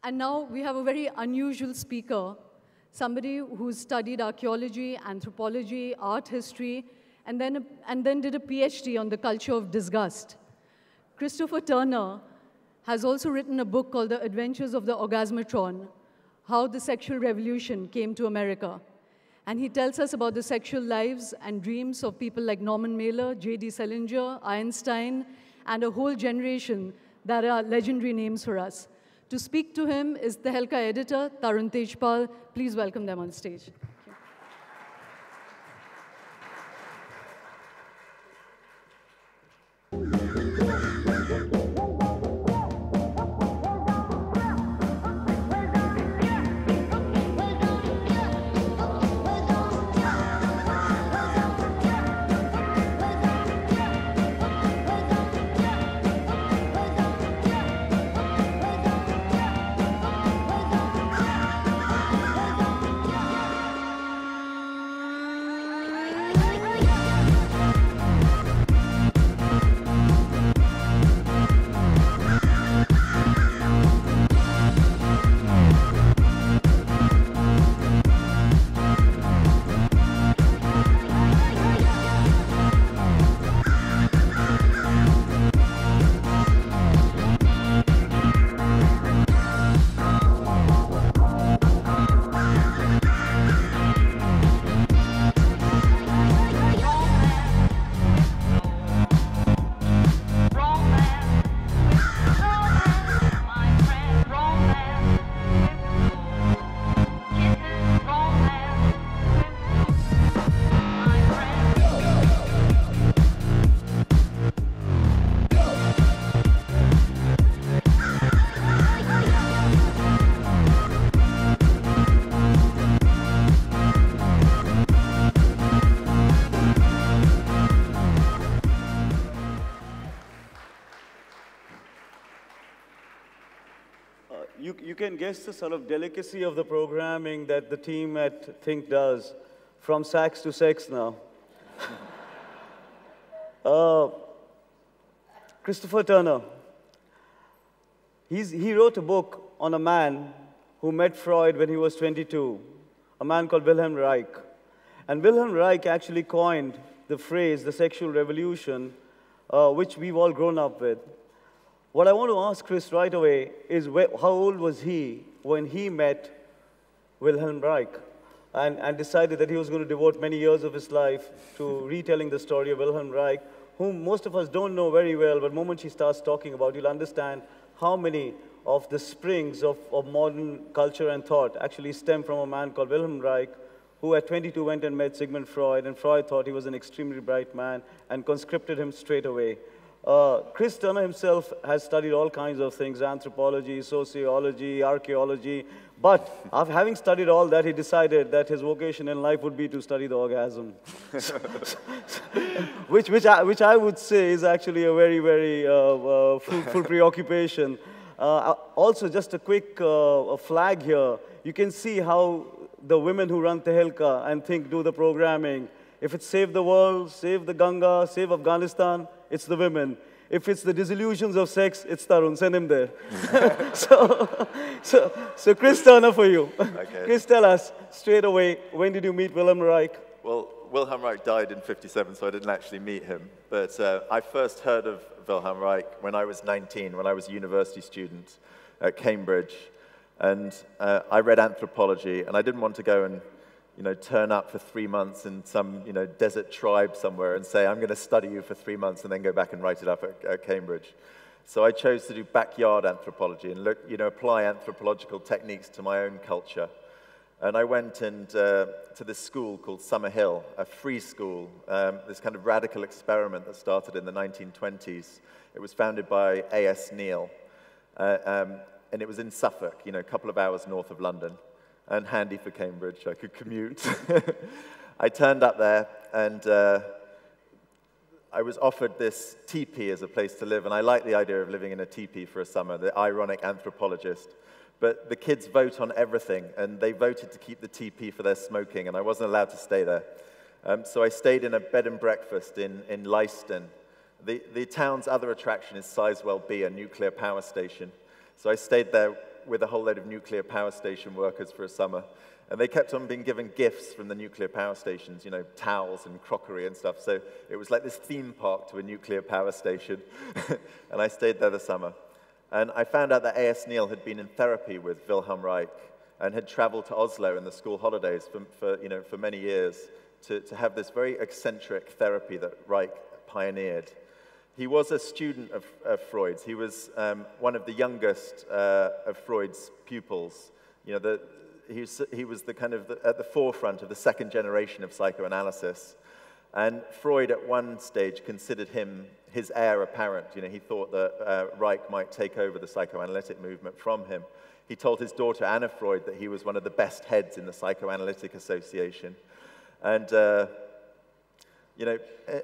And now we have a very unusual speaker, somebody who's studied archaeology, anthropology, art history, and then did a PhD on the culture of disgust. Christopher Turner has also written a book called The Adventures of the Orgasmatron, How the Sexual Revolution Came to America. And he tells us about the sexual lives and dreams of people like Norman Mailer, J.D. Salinger, Einstein, and a whole generation that are legendary names for us. To speak to him is the Helka editor, Tarun Tejpal. Please welcome them on stage. You can guess the sort of delicacy of the programming that the team at Think does, from sax to sex now. Christopher Turner, he wrote a book on a man who met Freud when he was 22, a man called Wilhelm Reich. And Wilhelm Reich actually coined the phrase, the sexual revolution, which we've all grown up with. What I want to ask Chris right away is how old was he when he met Wilhelm Reich and decided that he was going to devote many years of his life to retelling the story of Wilhelm Reich, whom most of us don't know very well, but the moment she starts talking about, you'll understand how many of the springs of modern culture and thought actually stem from a man called Wilhelm Reich, who at 22 went and met Sigmund Freud, and Freud thought he was an extremely bright man and conscripted him straight away. Chris Turner himself has studied all kinds of things, anthropology, sociology, archaeology, but after having studied all that, he decided that his vocation in life would be to study the orgasm, which I would say is actually a very, very fruitful preoccupation. Also, just a quick flag here. You can see how the women who run Tehelka and Think do the programming. If it's Save the World, Save the Ganga, Save Afghanistan, it's the women. If it's the disillusions of sex, it's Tarun. Send him there. so Chris Turner for you. Okay. Chris, tell us straight away, when did you meet Wilhelm Reich? Well, Wilhelm Reich died in '57, so I didn't actually meet him. But I first heard of Wilhelm Reich when I was 19, when I was a university student at Cambridge. And I read anthropology, and I didn't want to go and turn up for 3 months in some, desert tribe somewhere and say, I'm going to study you for 3 months and then go back and write it up at Cambridge. So I chose to do backyard anthropology and apply anthropological techniques to my own culture. And I went to this school called Summerhill, a free school, this kind of radical experiment that started in the 1920s. It was founded by A.S. Neal, and it was in Suffolk, a couple of hours north of London. And handy for Cambridge, I could commute. I turned up there, and I was offered this teepee as a place to live, and I liked the idea of living in a teepee for a summer, the ironic anthropologist. But the kids vote on everything, and they voted to keep the teepee for their smoking, and I wasn't allowed to stay there. So I stayed in a bed and breakfast in Leiston. The town's other attraction is Sizewell B, a nuclear power station. So I stayed there with a whole load of nuclear power station workers for a summer. And they kept on being given gifts from the nuclear power stations, you know, towels and crockery and stuff. So it was like this theme park to a nuclear power station. And I stayed there the summer. And I found out that A.S. Neil had been in therapy with Wilhelm Reich and had traveled to Oslo in the school holidays for many years to have this very eccentric therapy that Reich pioneered. He was a student of Freud's. He was one of the youngest of Freud's pupils. You know, he was at the forefront of the second generation of psychoanalysis. And Freud, at one stage, considered him his heir apparent. You know, he thought that Reich might take over the psychoanalytic movement from him. He told his daughter, Anna Freud, that he was one of the best heads in the Psychoanalytic Association. And, you know,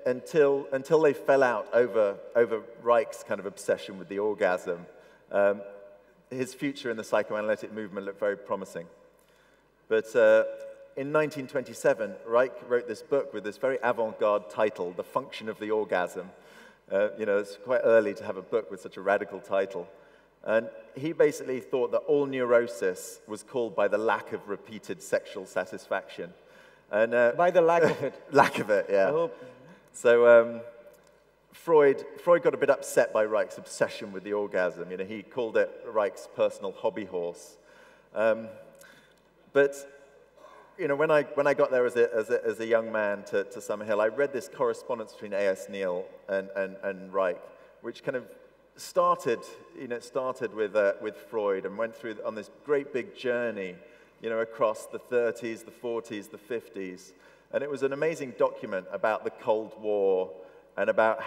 until they fell out over Reich's kind of obsession with the orgasm, his future in the psychoanalytic movement looked very promising. But in 1927, Reich wrote this book with this very avant-garde title, The Function of the Orgasm. You know, it's quite early to have a book with such a radical title. And he basically thought that all neurosis was caused by the lack of repeated sexual satisfaction. And, by the lack of it. Lack of it, yeah. I hope. So Freud got a bit upset by Reich's obsession with the orgasm. You know, he called it Reich's personal hobby horse. But you know, when I got there as a young man to Summerhill, I read this correspondence between A.S. Neil and Reich, which kind of started with Freud and went through on this great big journey, you know, across the 30s, the 40s, the 50s. And it was an amazing document about the Cold War and about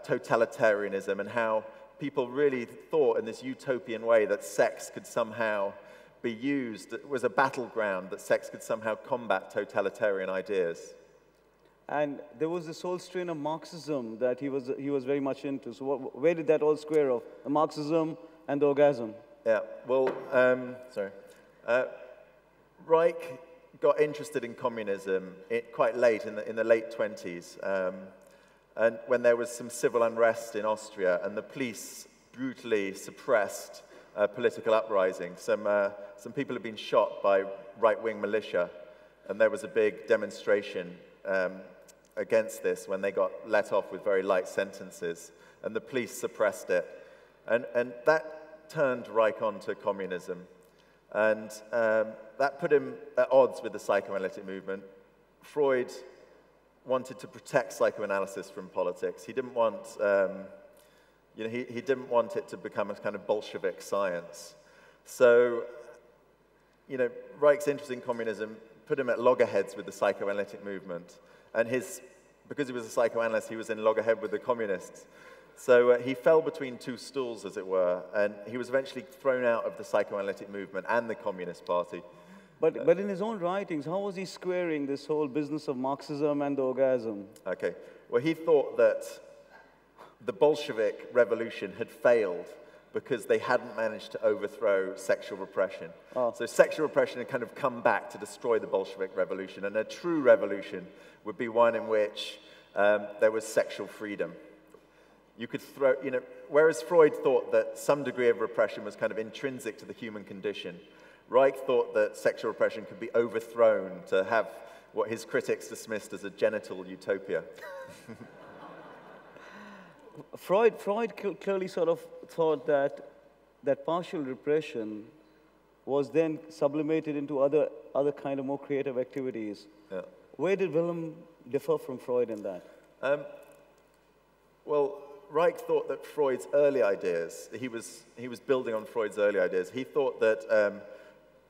totalitarianism and how people really thought in this utopian way that sex could somehow be used, it was a battleground, that sex could somehow combat totalitarian ideas. And there was this whole strain of Marxism that he was very much into. So where did that all square off? The Marxism and the orgasm? Yeah, well, Reich got interested in communism quite late, in the late 20s, and when there was some civil unrest in Austria, and the police brutally suppressed political uprising. Some people had been shot by right-wing militia, and there was a big demonstration against this when they got let off with very light sentences, and the police suppressed it. And that turned Reich on to communism, and that put him at odds with the psychoanalytic movement. Freud wanted to protect psychoanalysis from politics. He didn't want, you know, he didn't want it to become a kind of Bolshevik science. So, you know, Reich's interest in communism put him at loggerheads with the psychoanalytic movement. And because he was a psychoanalyst, he was in loggerhead with the communists. So he fell between two stools, as it were, and he was eventually thrown out of the psychoanalytic movement and the Communist Party. But in his own writings, how was he squaring this whole business of Marxism and the orgasm? Okay, well, he thought that the Bolshevik revolution had failed because they hadn't managed to overthrow sexual repression. Oh. So sexual repression had kind of come back to destroy the Bolshevik revolution, and a true revolution would be one in which there was sexual freedom. You could throw, you know, whereas Freud thought that some degree of repression was kind of intrinsic to the human condition, Reich thought that sexual repression could be overthrown to have what his critics dismissed as a genital utopia. Freud clearly sort of thought that partial repression was then sublimated into other kind of more creative activities. Yeah. Where did Wilhelm differ from Freud in that? Well, Reich thought that Freud's early ideas, he was building on Freud's early ideas. He thought that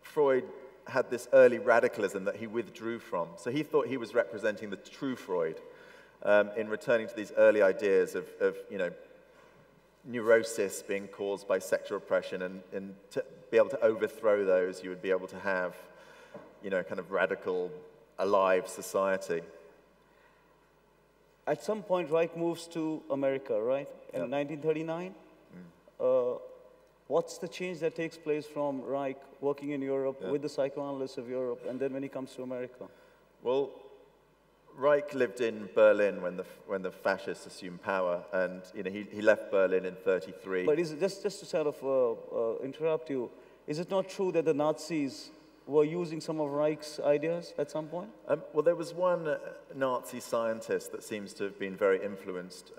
Freud had this early radicalism that he withdrew from. So he thought he was representing the true Freud in returning to these early ideas of you know, neurosis being caused by sexual repression, and to be able to overthrow those, you would be able to have, you know, kind of radical, alive society. At some point, Reich moves to America, right? In 1939? What's the change that takes place from Reich working in Europe with the psychoanalysts of Europe, and then when he comes to America? Well, Reich lived in Berlin when the fascists assumed power, and he left Berlin in '33. But is it, just to sort of interrupt you, is it not true that the Nazis were using some of Reich's ideas at some point? Well, there was one Nazi scientist that seems to have been very influenced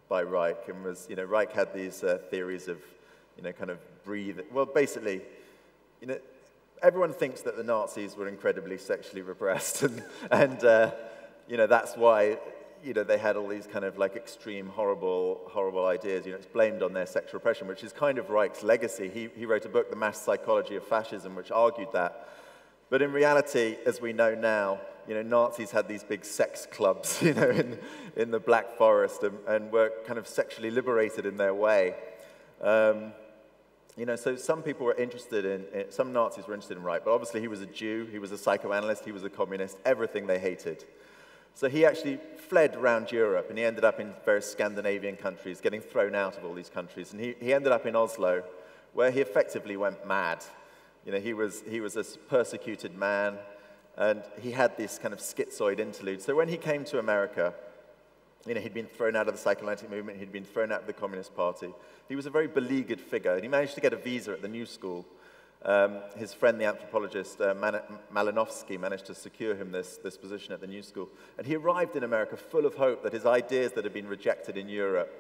by Reich, and was, Reich had these theories of, kind of breathe. Well, basically, everyone thinks that the Nazis were incredibly sexually repressed, and that's why they had all these kind of like extreme, horrible ideas. It's blamed on their sexual repression, which is kind of Reich's legacy. He wrote a book, The Mass Psychology of Fascism, which argued that. But in reality, as we know now, Nazis had these big sex clubs, in the Black Forest, and were kind of sexually liberated in their way. So some people were interested some Nazis were interested in Reich, but obviously he was a Jew, he was a psychoanalyst, he was a communist, everything they hated. So he actually fled around Europe, and he ended up in various Scandinavian countries, getting thrown out of all these countries. And he ended up in Oslo, where he effectively went mad. He was a persecuted man, and he had this kind of schizoid interlude. So when he came to America, he'd been thrown out of the psychoanalytic movement, he'd been thrown out of the Communist Party. He was a very beleaguered figure, and he managed to get a visa at the New School. His friend, the anthropologist Malinowski, managed to secure him this position at the New School. And he arrived in America full of hope that his ideas that had been rejected in Europe,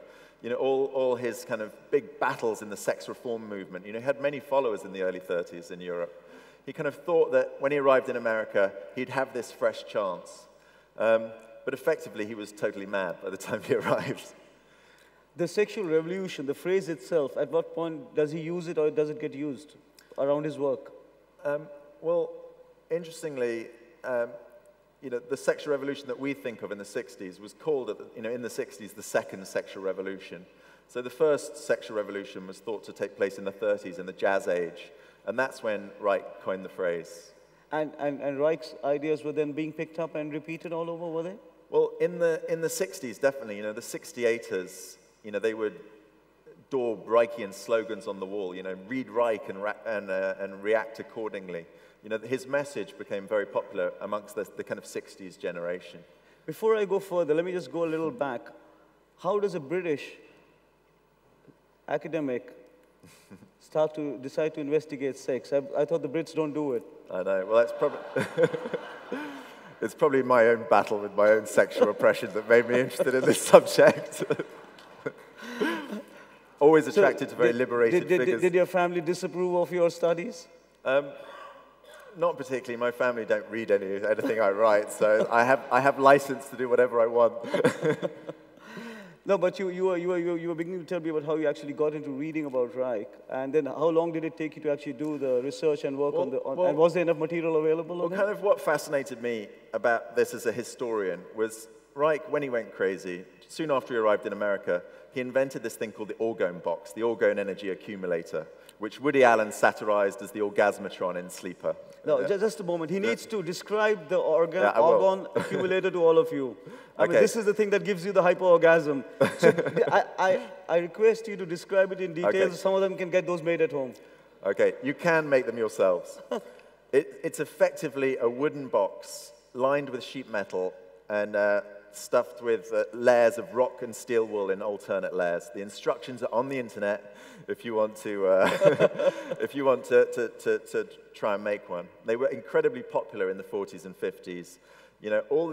all his kind of big battles in the sex reform movement, he had many followers in the early 30s in Europe. He kind of thought that when he arrived in America, he'd have this fresh chance. But effectively, he was totally mad by the time he arrived. The sexual revolution, the phrase itself, at what point does he use it, or does it get used around his work? Well, interestingly, the sexual revolution that we think of in the 60s was called, in the 60s, the second sexual revolution. So the first sexual revolution was thought to take place in the 30s, in the Jazz Age, and that's when Reich coined the phrase. And Reich's ideas were then being picked up and repeated all over, were they? Well, in the 60s, definitely. The 68ers, they would daub Reichian slogans on the wall. Read Reich and react accordingly. His message became very popular amongst the kind of 60s generation. Before I go further, let me just go a little back. How does a British academic decide to investigate sex? I thought the Brits don't do it. I know. Well, that's probably it's probably my own battle with my own sexual oppression that made me interested in this subject. Always attracted to very liberated figures. Did your family disapprove of your studies? Not particularly. My family don't read anything I write, so I have license to do whatever I want. No, but you were beginning to tell me about how you actually got into reading about Reich, and then how long did it take you to actually do the research and work and was there enough material available? Well, kind of what fascinated me about this as a historian was Reich, when he went crazy, soon after he arrived in America, he invented this thing called the orgone box, the orgone energy accumulator, which Woody Allen satirized as the orgasmatron in Sleeper. No, just a moment. He needs to describe the orgone accumulator to all of you. I mean, this is the thing that gives you the hyper-orgasm. So I request you to describe it in detail so some of them can get those made at home. Okay, you can make them yourselves. It's effectively a wooden box lined with sheet metal and stuffed with layers of rock and steel wool in alternate layers. The instructions are on the internet if you want to to try and make one. They were incredibly popular in the 40s and 50s. All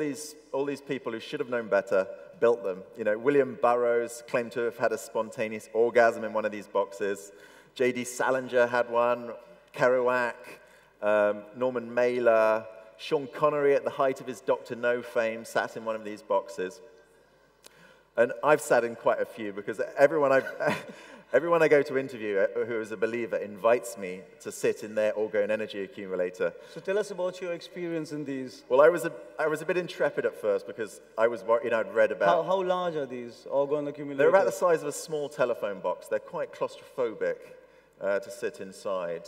these people who should have known better built them. William Burroughs claimed to have had a spontaneous orgasm in one of these boxes. J.D. Salinger had one. Kerouac, Norman Mailer, Sean Connery, at the height of his Dr. No fame, sat in one of these boxes. And I've sat in quite a few because everyone I go to interview who is a believer invites me to sit in their orgone energy accumulator. So tell us about your experience in these. Well, I was a bit intrepid at first because I was worried, I'd read about... How large are these orgone accumulators? They're about the size of a small telephone box. They're quite claustrophobic to sit inside.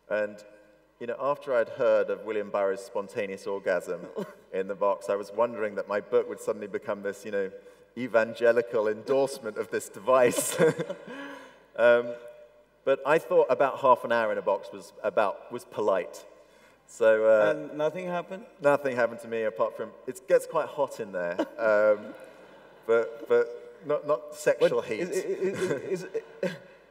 And after I'd heard of William Burroughs' spontaneous orgasm in the box, I was wondering that my book would suddenly become this, evangelical endorsement of this device. But I thought about half an hour in a box was polite. So and nothing happened? nothing happened to me apart from, it gets quite hot in there, but not sexual heat.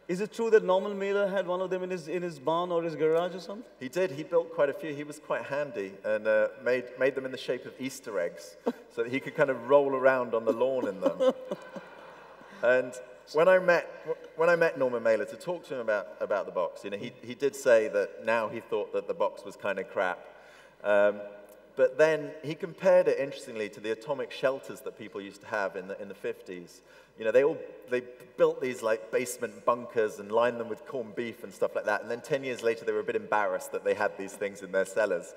Is it true that Norman Mailer had one of them in his barn or his garage or something? He did. He built quite a few. He was quite handy and made them in the shape of Easter eggs so that he could kind of roll around on the lawn in them. And when I met Norman Mailer to talk to him about the box, you know, he did say that now he thought that the box was kind of crap. But then he compared it, interestingly, to the atomic shelters that people used to have in the 50s. You know, they built these like basement bunkers and lined them with corned beef and stuff like that. And then 10 years later, they were a bit embarrassed that they had these things in their cellars.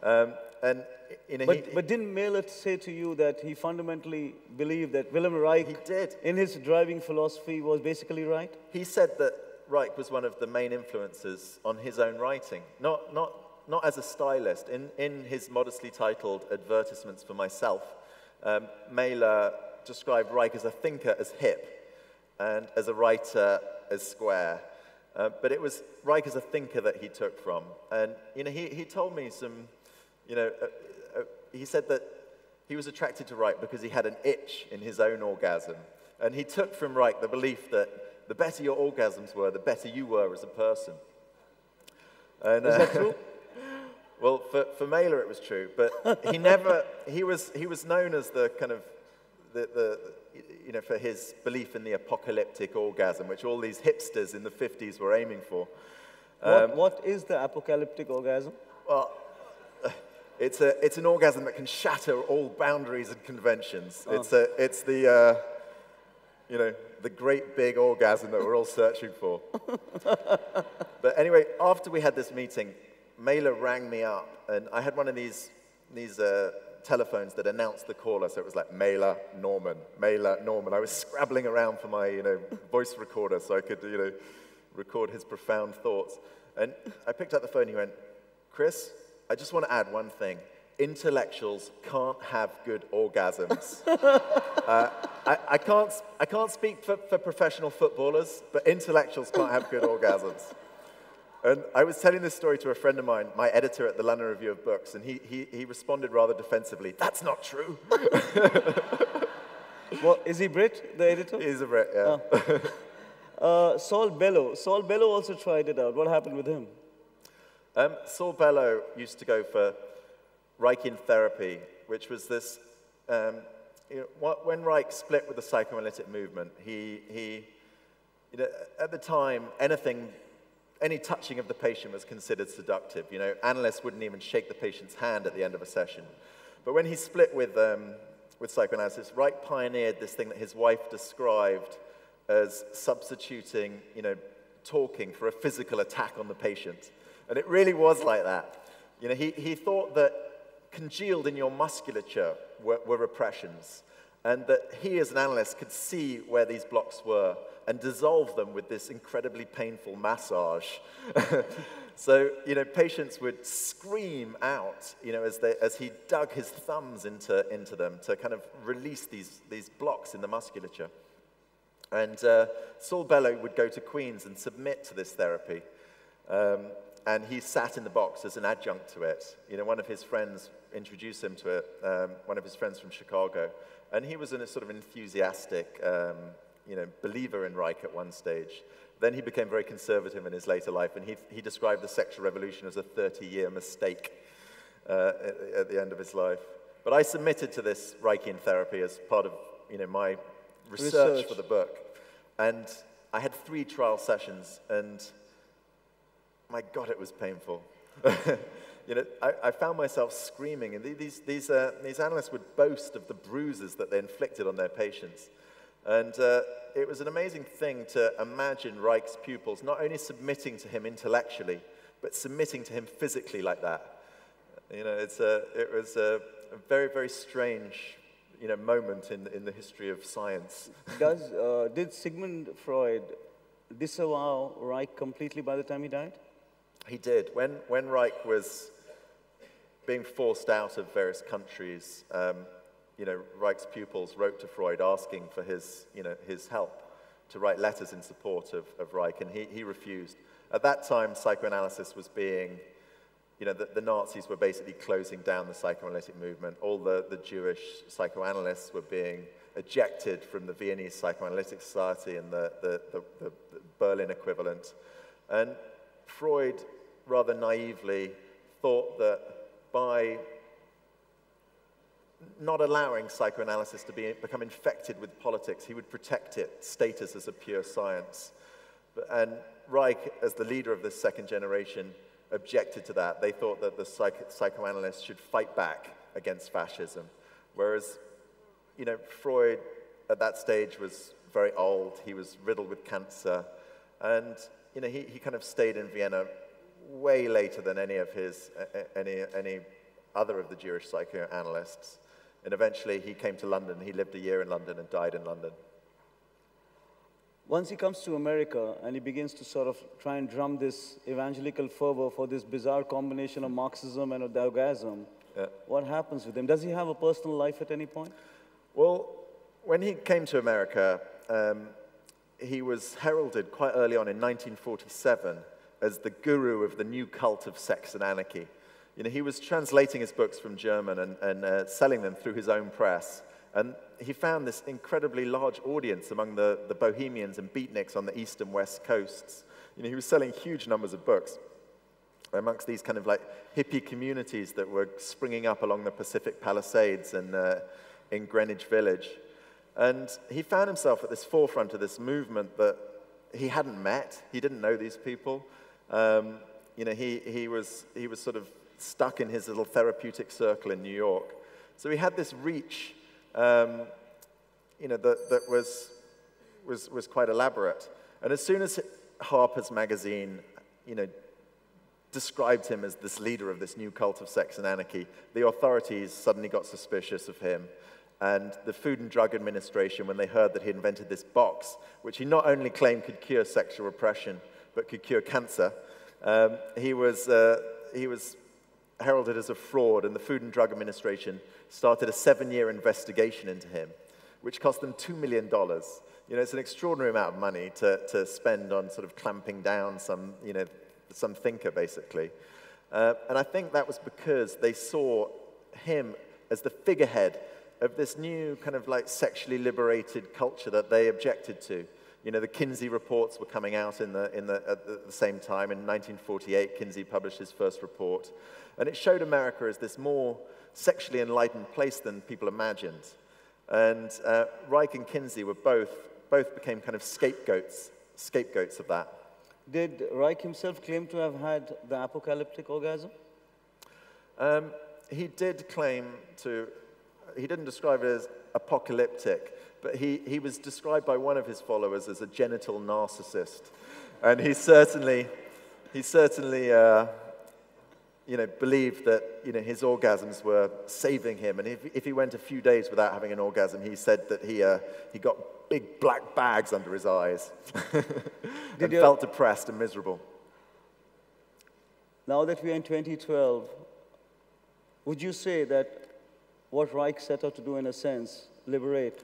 And you know, but didn't Mailer say to you that he fundamentally believed that Wilhelm Reich, he did, in his driving philosophy, was basically right? He said that Reich was one of the main influences on his own writing, not as a stylist. In his modestly titled Advertisements for Myself, Mailer described Reich as a thinker as hip and as a writer as square. But it was Reich as a thinker that he took from. And you know, he told me some, you know, he said that he was attracted to Reich because he had an itch in his own orgasm. And he took from Reich the belief that the better your orgasms were, the better you were as a person. And, is that true? Well, for Mailer it was true, but he was known as the kind of, you know, for his belief in the apocalyptic orgasm, which all these hipsters in the 50s were aiming for. What is the apocalyptic orgasm? Well, it's an orgasm that can shatter all boundaries and conventions. Oh. It's the you know, the great big orgasm that we're all searching for. But anyway, after we had this meeting, Mailer rang me up, and I had one of these telephones that announced the caller, so it was like Mailer, Norman, Mailer, Norman. I was scrabbling around for my, you know, voice recorder so I could, you know, record his profound thoughts. And I picked up the phone and he went, Chris, I just want to add one thing. Intellectuals can't have good orgasms. I can't speak for professional footballers, but intellectuals can't have good orgasms. And I was telling this story to a friend of mine, my editor at the London Review of Books, and he responded rather defensively, "That's not true." Well, is he Brit, the editor? He's a Brit, yeah. Saul Bellow. Saul Bellow also tried it out. What happened with him? Saul Bellow used to go for Reichian therapy, which was this, you know, when Reich split with the psychoanalytic movement, he you know, at the time, any touching of the patient was considered seductive. You know, analysts wouldn't even shake the patient's hand at the end of a session. But when he split with psychoanalysis, Reich pioneered this thing that his wife described as substituting, you know, talking for a physical attack on the patient. And it really was like that. You know, he thought that congealed in your musculature were repressions, and that he as an analyst could see where these blocks were and dissolve them with this incredibly painful massage. So, you know, patients would scream out, you know, as he dug his thumbs into them to kind of release these blocks in the musculature. And Saul Bellow would go to Queen's and submit to this therapy. And he sat in the box as an adjunct to it. You know, one of his friends introduced him to it, one of his friends from Chicago. And he was a sort of enthusiastic, you know, believer in Reich at one stage. Then he became very conservative in his later life, and he described the sexual revolution as a 30-year mistake at the end of his life. But I submitted to this Reichian therapy as part of, you know, my research for the book. And I had 3 trial sessions, and my God, it was painful. You know, I found myself screaming, and these analysts would boast of the bruises that they inflicted on their patients. And it was an amazing thing to imagine Reich's pupils not only submitting to him intellectually, but submitting to him physically like that. You know, it was a very, very strange, you know, moment in the history of science. Did Sigmund Freud disavow Reich completely by the time he died? He did. When Reich was being forced out of various countries, you know, Reich's pupils wrote to Freud asking for his, you know, his help to write letters in support of Reich, and he refused. At that time, psychoanalysis was being, you know, the Nazis were basically closing down the psychoanalytic movement. All the Jewish psychoanalysts were being ejected from the Viennese Psychoanalytic Society and the Berlin equivalent. And Freud, rather naively, thought that by not allowing psychoanalysis to become infected with politics, he would protect its status as a pure science. And Reich, as the leader of this second generation, objected to that. They thought that the psychoanalysts should fight back against fascism. Whereas, you know, Freud at that stage was very old. He was riddled with cancer. And, you know, he kind of stayed in Vienna way later than any other of the Jewish psychoanalysts. And eventually he came to London. He lived a year in London and died in London. Once he comes to America and he begins to sort of try and drum this evangelical fervor for this bizarre combination of Marxism and of the orgasm, what happens with him? Does he have a personal life at any point? Well, when he came to America, he was heralded quite early on in 1947 as the guru of the new cult of sex and anarchy. You know, he was translating his books from German and selling them through his own press. And he found this incredibly large audience among the bohemians and beatniks on the east and west coasts. You know, he was selling huge numbers of books amongst these kind of like hippie communities that were springing up along the Pacific Palisades and in Greenwich Village. And he found himself at this forefront of this movement that he hadn't met. He didn't know these people. You know, he was sort of stuck in his little therapeutic circle in New York. So he had this reach, you know, that was quite elaborate. And as soon as Harper's Magazine, you know, described him as this leader of this new cult of sex and anarchy, the authorities suddenly got suspicious of him. And the Food and Drug Administration, when they heard that he invented this box, which he not only claimed could cure sexual repression, but could cure cancer, he was heralded as a fraud, and the Food and Drug Administration started a 7-year investigation into him, which cost them $2 million. You know, it's an extraordinary amount of money to spend on sort of clamping down some, you know, some thinker, basically. And I think that was because they saw him as the figurehead of this new kind of like sexually liberated culture that they objected to. You know, the Kinsey reports were coming out at the same time. In 1948, Kinsey published his first report. And it showed America as this more sexually enlightened place than people imagined. And Reich and Kinsey were both became kind of scapegoats of that. Did Reich himself claim to have had the apocalyptic orgasm? He did claim to, he didn't describe it as apocalyptic, but he was described by one of his followers as a genital narcissist. And he certainly you know, believed that, you know, his orgasms were saving him. And if he went a few days without having an orgasm, he said that he got big black bags under his eyes and felt depressed and miserable. Now that we are in 2012, would you say that what Reich set out to do, in a sense, liberate,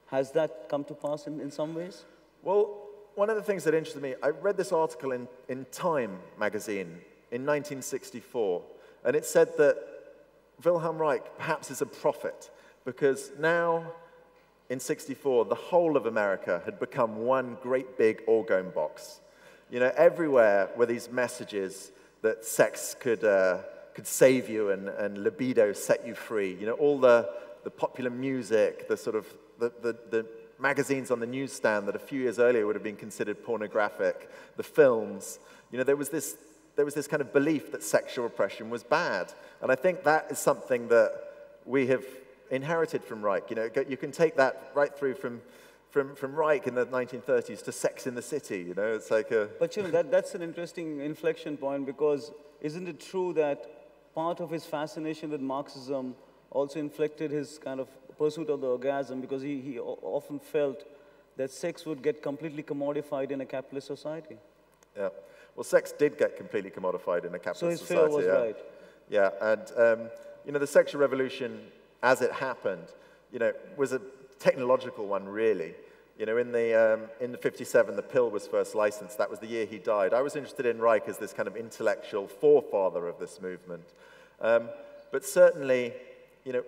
has that come to pass in some ways? Well, one of the things that interested me, I read this article in Time magazine in 1964, and it said that Wilhelm Reich perhaps is a prophet, because now, in 64, the whole of America had become one great big orgone box. You know, everywhere were these messages that sex could save you and libido set you free. You know, all the popular music, the sort of the magazines on the newsstand that a few years earlier would have been considered pornographic, the films. You know, there was this kind of belief that sexual repression was bad. And I think that is something that we have inherited from Reich. You know, you can take that right through from Reich in the 1930s to Sex in the City. You know, it's like a... But you know, that's an interesting inflection point, because isn't it true that part of his fascination with Marxism also inflected his kind of pursuit of the orgasm, because he often felt that sex would get completely commodified in a capitalist society? Yeah. Well, sex did get completely commodified in a capitalist society. So his fear was right. Yeah, and you know, the sexual revolution, as it happened, you know, was a technological one, really. You know, in the 57, the pill was first licensed. That was the year he died. I was interested in Reich as this kind of intellectual forefather of this movement. But certainly, you know,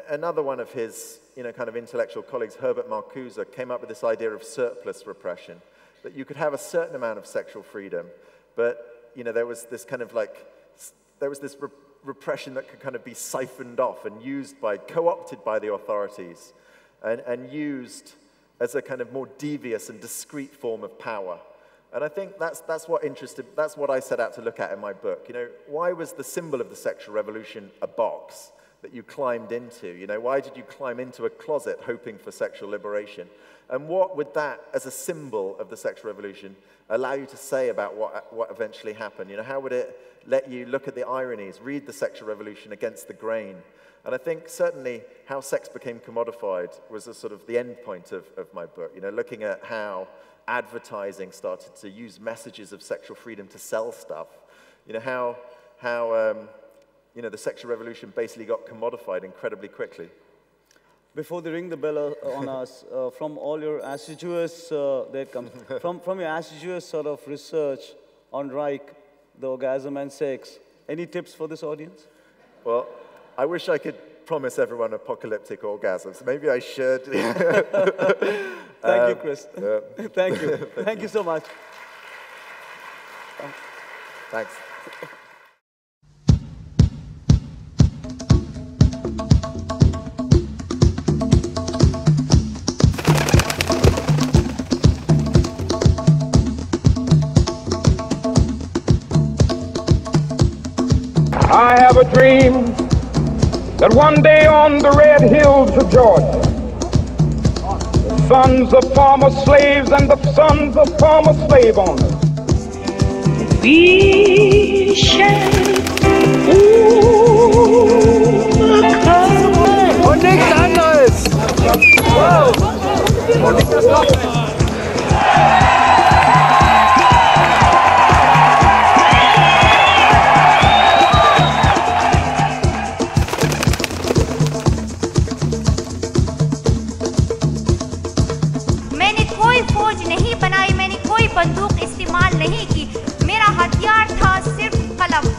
another one of his, you know, kind of intellectual colleagues, Herbert Marcuse, came up with this idea of surplus repression, that you could have a certain amount of sexual freedom, but, you know, there was this kind of like, there was this repression that could kind of be siphoned off and used by, co-opted by the authorities, and used as a kind of more devious and discrete form of power. And I think that's what I set out to look at in my book. You know, why was the symbol of the sexual revolution a box that you climbed into? You know, why did you climb into a closet hoping for sexual liberation? And what would that, as a symbol of the sexual revolution, allow you to say about what eventually happened? You know, how would it let you look at the ironies, read the sexual revolution against the grain? And I think certainly how sex became commodified was a sort of the end point of my book. You know, looking at how advertising started to use messages of sexual freedom to sell stuff. You know, how you know, the sexual revolution basically got commodified incredibly quickly. Before they ring the bell on us, from all your assiduous, there it comes, from your assiduous sort of research on Reich, the orgasm and sex, any tips for this audience? Well, I wish I could promise everyone apocalyptic orgasms. Maybe I should. Thank you, Chris. Thank you. Thank you so much. Thanks. I have a dream that one day on the red hills of Georgia, the sons of former slaves and the sons of former slave owners, we shall बंदूक इस्तेमाल नहीं की, मेरा हथियार था सिर्फ कलम।